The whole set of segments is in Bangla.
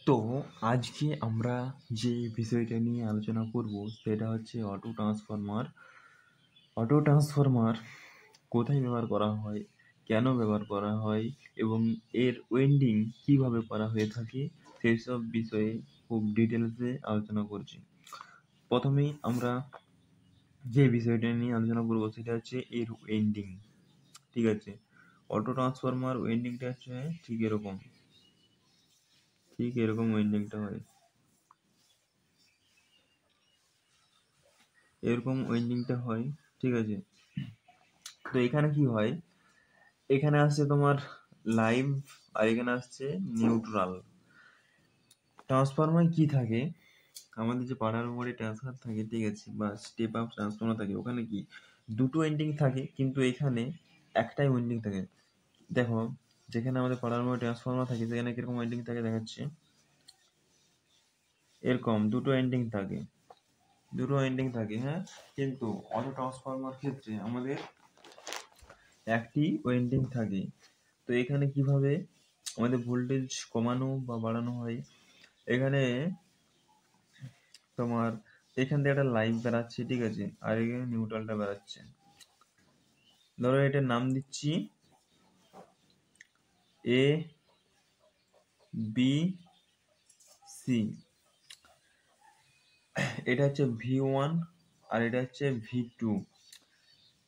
তো আজকে আমরা যে বিষয়টা নিয়ে আলোচনা করব সেটা হচ্ছে অটো ট্রান্সফরমার কোথায় ব্যবহার করা হয়, কেন ব্যবহার করা হয় এবং এর ওয়েন্ডিং কিভাবে করা হয়ে থাকে সেই সব বিষয়ে খুব ডিটেলসে আলোচনা করছি। প্রথমেই আমরা যে বিষয়টা নিয়ে আলোচনা করব সেটা হচ্ছে এর ওয়েন্ডিং। ঠিক আছে, অটো ট্রান্সফরমার ওয়েন্ডিংটা হচ্ছে ঠিক এরকম ওয়েন্ডিংটা হয়, এরকম ওয়েন্ডিংটা হয়। ঠিক আছে, তো এখানে কি হয়, এখানে আসছে তোমার লাইভ আর এখানে আসছে নিউট্রাল। ট্রান্সফরমার কি থাকে, আমাদের যে পাড়ার মোড়ে ট্রান্সফার থাকে, ঠিক আছে, বা স্টেপ আপ ট্রান্সফরমার থাকে, ওখানে কি দুটো ওয়েন্ডিং থাকে, কিন্তু এখানে একটাই ওয়েন্ডিং থাকে। দেখো, যেখানে আমাদের পাড়ার মোড়ে ট্রান্সফরমার থাকে সেখানে কিরকম ওয়েন্ডিং থাকে দেখাচ্ছে, এরকম দুটো ওয়েন্ডিং থাকে, হ্যাঁ। কিন্তু অটো ট্রান্সফরমার ক্ষেত্রে আমাদের একটি ওয়েন্ডিং থাকে। তো এখানে কিভাবে আমাদের ভোল্টেজ কমানো বা বাড়ানো হয়, এখানে তোমার এখান থেকে একটা লাইভ বেরাচ্ছে, ঠিক আছে, আর এখানে নিউট্রালটা বেরাচ্ছে। ধরো এটার নাম দিচ্ছি এ বি সি, এটা হচ্ছে V1 আর এটা হচ্ছে V2।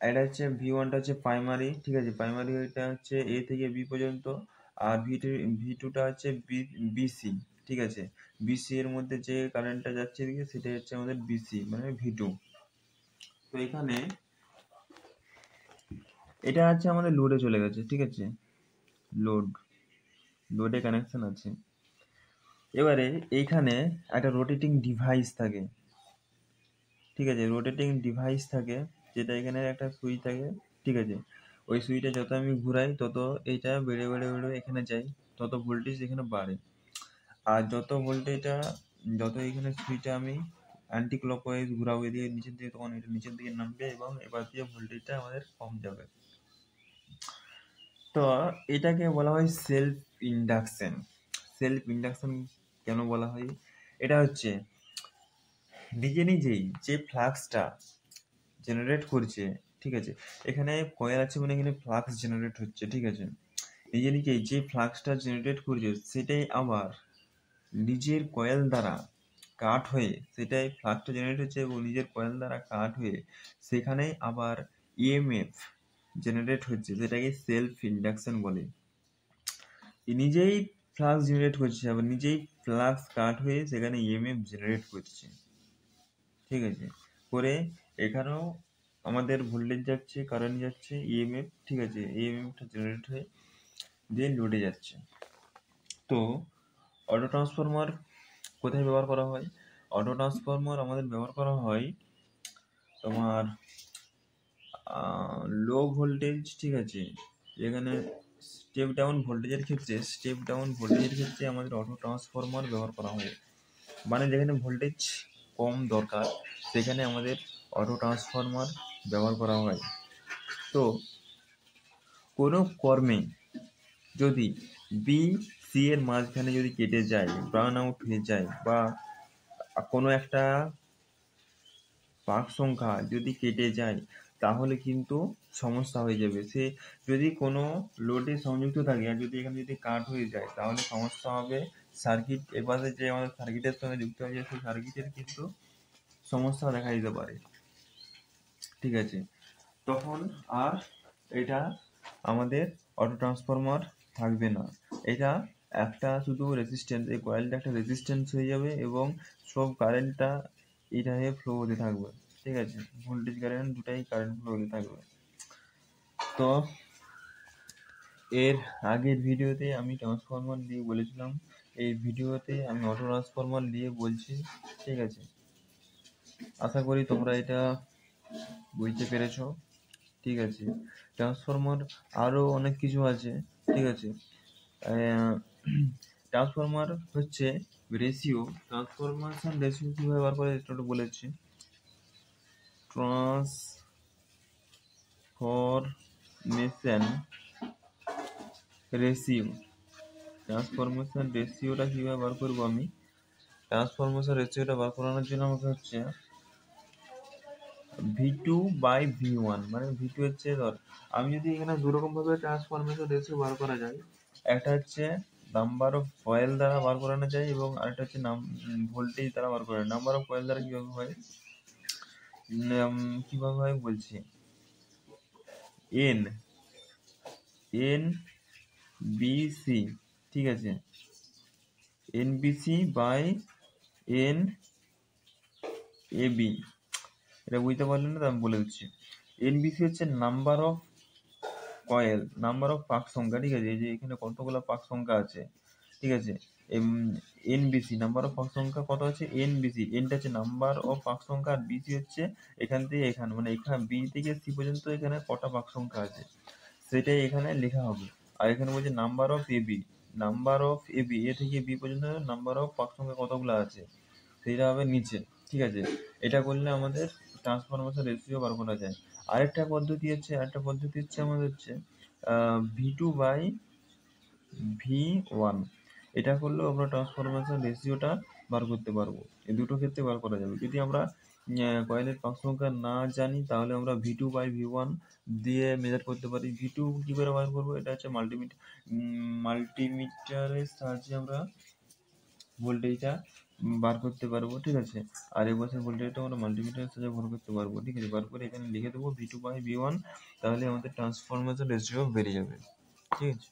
এটা হচ্ছে V1টা হচ্ছে প্রাইমারি, ঠিক আছে, প্রাইমারি এটা হচ্ছে এ থেকে বি পর্যন্ত, আর V2টা হচ্ছে বিসি, ঠিক আছে। বিসি এর মধ্যে যে কারেন্টটা যাচ্ছে এদিকে সেটা হচ্ছে আমাদের বিসি মানে V2। তো এখানে এটা হচ্ছে আমাদের লোডে চলে গেছে, ঠিক আছে, লোডে কানেকশন আছে। এবারে এইখানে একটা রোটেটিং ডিভাইস থাকে, ঠিক আছে, যেটা এখানে একটা সুইচ থাকে, ঠিক আছে। ওই সুইচটা যত আমি ঘুরাই তত এইটা বেড়ে বেড়ে বেড়ে এখানে যায়, তত ভোল্টেজ এখানে বাড়ে। আর যত এখানে সুইচটা আমি অ্যান্টি ক্লকওয়াইজ ঘুরাবো এদিকে নিচের দিকে, তখন এটা নিচের দিকে নামবে এবং এবার দিয়ে ভোল্টেজটা আমাদের কম যাবে। তো এটাকে বলা হয় সেলফ ইন্ডাকশন কেন বলা হয়, এটা হচ্ছে নিজেই যে ফ্লাক্সটা জেনারেট করছে, ঠিক আছে, এখানে কয়েল আছে মানে এখানে ফ্লাক্স জেনারেট হচ্ছে, ঠিক আছে। নিজেই যে ফ্লাক্সটা জেনারেট করছে সেটাই আবার নিজের কয়েল দ্বারা কাট হয়ে, সেটাই ফ্লাক্সটা জেনারেট হচ্ছে এবং নিজের কয়েল দ্বারা কাট হয়ে সেখানে আবার ইএমএফ জেনারেট হচ্ছে, সেটাকে সেলফ ইন্ডাকশন বলে। নিজেই ফ্লাক্স জেনারেট করছে আবার নিজেই ফ্লাক্স কাট হয়ে সেখানে ইএমএফ জেনারেট করছে, ঠিক আছে, করে এখানেও আমাদের ভোল্টেজ যাচ্ছে, কারেন্ট যাচ্ছে, ইএমএফ, ঠিক আছে, ইএমএফটা জেনারেট হয়ে দিয়ে লোডে যাচ্ছে। তো অটো ট্রান্সফরমার কোথায় ব্যবহার করা হয়, অটো ট্রান্সফরমার আমাদের ব্যবহার করা হয় তোমার লো ভোল্টেজ, ঠিক আছে, এখানে স্টেপ ডাউন ভোল্টেজের ক্ষেত্রে আমাদের অটো ট্রান্সফরমার ব্যবহার করা হয়। মানে যেখানে ভোল্টেজ কম দরকার সেখানে আমাদের অটো ট্রান্সফরমার ব্যবহার করা হয়। তো কোনো কর্মে যদি বি সি এর মাঝখানে যদি কেটে যায়, বার্ন আউট হয়ে যায়, বা কোনো একটা পাক সংখ্যা যদি কেটে যায় তাহলে কিন্তু সমস্যা হয়ে যাবে। সে যদি কোনো লোডে সংযুক্ত থাকে আর যদি এখানে যদি কাট হয়ে যায় তাহলে সমস্যা হবে। সার্কিট এপাশে যে আমাদের সার্কিটের সঙ্গে যুক্ত হয়ে যায় সেই সার্কিটের কিন্তু সমস্যা দেখা দিতে পারে, ঠিক আছে। তখন আর এটা আমাদের অটো ট্রান্সফরমার থাকবে না, এটা একটা শুধু রেজিস্ট্যান্স, এই কয়েলটা একটা রেজিস্ট্যান্স হয়ে যাবে এবং সব কারেন্টটা এটা হয়ে ফ্লো হতে থাকবে, ঠিক আছে, ভোল্টেজ কারেন্ট দুটাই কারেন্ট ফ্লো হতে থাকবে। তো এর আগের ভিডিওতে আমি ট্রান্সফরমার নিয়ে বলেছিলাম, এই ভিডিওতে আমি অটো ট্রান্সফরমার নিয়ে বলছি, ঠিক আছে। আশা করি তোমরা এটা বুঝতে পেরেছো, ঠিক আছে। ট্রান্সফরমার আরও অনেক কিছু আছে, ঠিক আছে। ট্রান্সফরমার হচ্ছে ট্রান্সফরমেশন রেশিও কীভাবে বার করে একটু বলেছি। ট্রান্সফরমেশন রেশিও ট্রান্সফরমেশন রেশিওটা কীভাবে বার করবো আমি? ট্রান্সফরমেশন রেশিওটা বার করানোর জন্য আমাকে হচ্ছে V2/V1, মানে V2 হচ্ছে ধর আমি যদি এখানে দুরকমভাবে ট্রান্সফরমেশন রেশিও বার করা যায়, একটা হচ্ছে নাম্বার অফ কয়েল দ্বারা বার করানো যায় এবং আরেকটা হচ্ছে ভোল্টেজ দ্বারা বার করা যায়। নাম্বার অফ কয়েল দ্বারা কীভাবে হয়, কীভাবে হয় বলছি, এন বিসি, ঠিক আছে, NBC/NAB, এটা বুঝতে পারলেন না তো আমি বলে দিচ্ছি। NBC হচ্ছে number of coil, number of পাক সংখ্যা, ঠিক আছে, এই যে এখানে কতগুলো পাক সংখ্যা আছে, ঠিক আছে। NBC নাম্বার অফ পাক সংখ্যা কত আছে, NBC, এনটা হচ্ছে নাম্বার অফ পাক সংখ্যা আর বিসি হচ্ছে এখান থেকে এখানে, মানে এখানে বি থেকে সি পর্যন্ত এখানে কটা পাক সংখ্যা আছে সেটাই এখানে লেখা হবে। আর এখানে বলছে number of AB, number of AB, A থেকে বি পর্যন্ত নাম্বার অফ পাক সংখ্যা কতগুলো আছে সেটা হবে নিচে, ঠিক আছে। এটা করলে আমাদের ট্রান্সফরমেশন রেশিও বার করা যায়। আরেকটা পদ্ধতি হচ্ছে আমাদের হচ্ছে V2/V1, এটা করলেও আমরা ট্রান্সফরমেশন রেশিওটা বার করতে পারবো। এই দুটো ক্ষেত্রে বার করা যাবে। যদি আমরা কয়েলের পাক সংখ্যা না জানি তাহলে আমরা V2/V1 দিয়ে মেজার করতে পারি। V2 কী করে বার করবো, এটা হচ্ছে মাল্টিমিটারের সাহায্যে আমরা ভোল্টেজটা বার করতে পারবো, ঠিক আছে। আর এই বছর ভোল্টেজটা আমরা মাল্টিমিটারের সাহায্যে বার করতে পারবো, ঠিক আছে। বার করে এখানে লিখে দেবো V2/V1, তাহলে আমাদের ট্রান্সফরমেশন রেশিও বেরিয়ে যাবে, ঠিক আছে।